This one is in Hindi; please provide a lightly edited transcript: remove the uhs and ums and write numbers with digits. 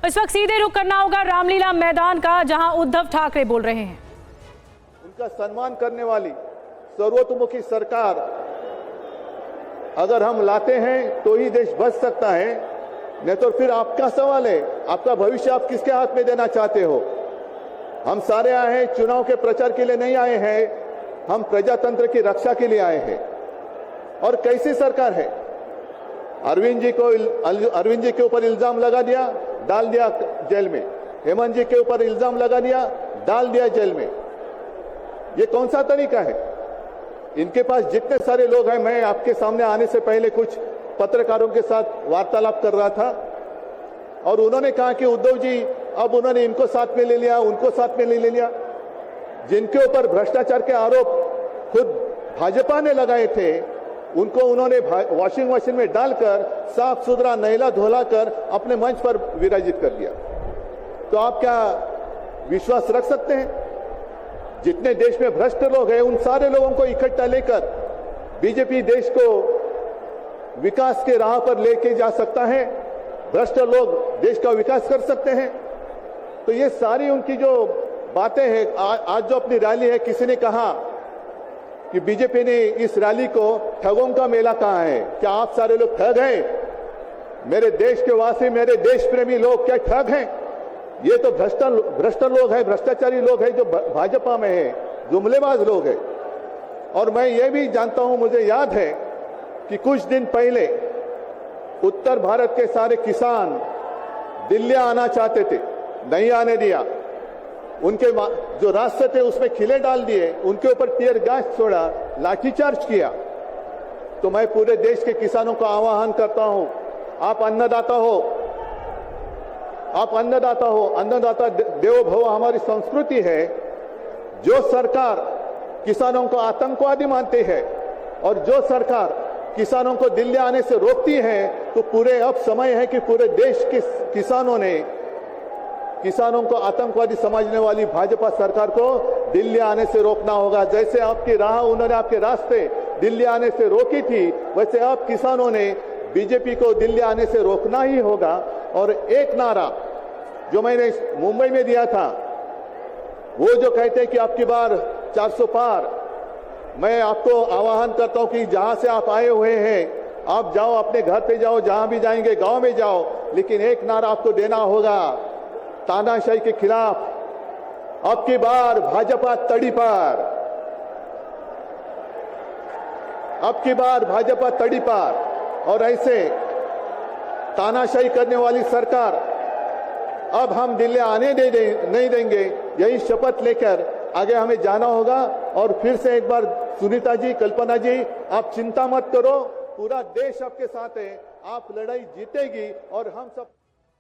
इस वक्त सीधे रुख करना होगा रामलीला मैदान का, जहां उद्धव ठाकरे बोल रहे हैं। उनका सम्मान करने वाली सर्वतोमुखी सरकार अगर हम लाते हैं तो ही देश बच सकता है, नहीं तो फिर आपका सवाल है, आपका भविष्य आप किसके हाथ में देना चाहते हो। हम सारे आए हैं चुनाव के प्रचार के लिए नहीं आए हैं, हम प्रजातंत्र की रक्षा के लिए आए हैं। और कैसी सरकार है, अरविंद जी के ऊपर इल्जाम लगा दिया, डाल दिया जेल में। हेमंत जी के ऊपर इल्जाम लगा दिया, डाल दिया जेल में। ये कौन सा तरीका है? इनके पास जितने सारे लोग हैं, मैं आपके सामने आने से पहले कुछ पत्रकारों के साथ वार्तालाप कर रहा था और उन्होंने कहा कि उद्धव जी अब उन्होंने इनको साथ में ले लिया, उनको साथ में ले लिया। जिनके ऊपर भ्रष्टाचार के आरोप खुद भाजपा ने लगाए थे, उनको उन्होंने वॉशिंग मशीन में डालकर साफ सुथरा नहला धोला कर अपने मंच पर विराजित कर दिया। तो आप क्या विश्वास रख सकते हैं? जितने देश में भ्रष्ट लोग हैं, उन सारे लोगों को इकट्ठा लेकर बीजेपी देश को विकास के राह पर लेके जा सकता है? भ्रष्ट लोग देश का विकास कर सकते हैं? तो ये सारी उनकी जो बातें हैं, आज जो अपनी रैली है, किसी ने कहा कि बीजेपी ने इस रैली को ठगों का मेला कहा है। क्या आप सारे लोग ठग हैं? मेरे देश के वासी, मेरे देश प्रेमी लोग क्या ठग हैं? ये तो भ्रष्ट लोग हैं, भ्रष्टाचारी लोग हैं जो भाजपा में है, जुमलेबाज लोग हैं। और मैं ये भी जानता हूं, मुझे याद है कि कुछ दिन पहले उत्तर भारत के सारे किसान दिल्ली आना चाहते थे, नहीं आने दिया। उनके जो रास्ते थे उसमें खिले डाल दिए, उनके ऊपर टीयर गैस छोड़ा, लाठीचार्ज किया। तो मैं पूरे देश के किसानों का आह्वान करता हूं, आप अन्नदाता हो, आप अन्नदाता हो, अन्नदाता देवो भव हमारी संस्कृति है। जो सरकार किसानों को आतंकवादी मानती है और जो सरकार किसानों को दिल्ली आने से रोकती है, तो पूरे अब समय है कि पूरे देश के किसानों ने किसानों को आतंकवादी समझने वाली भाजपा सरकार को दिल्ली आने से रोकना होगा। जैसे आपकी राह उन्होंने आपके रास्ते दिल्ली आने से रोकी थी, वैसे अब किसानों ने बीजेपी को दिल्ली आने से रोकना ही होगा। और एक नारा जो मैंने मुंबई में दिया था, वो जो कहते हैं कि आपकी बार 400 पार, मैं आपको आह्वान करता हूं कि जहां से आप आए हुए हैं, आप जाओ, अपने घर पे जाओ, जहां भी जाएंगे, गांव में जाओ, लेकिन एक नारा आपको देना होगा तानाशाही के खिलाफ। अब की बार भाजपा तड़ी पार, अब की बार भाजपा तड़ी पार। और ऐसे तानाशाही करने वाली सरकार अब हम दिल्ली आने नहीं देंगे। यही शपथ लेकर आगे हमें जाना होगा। और फिर से एक बार सुनीता जी, कल्पना जी, आप चिंता मत करो, पूरा देश आपके साथ है, आप लड़ाई जीतेगी और हम सब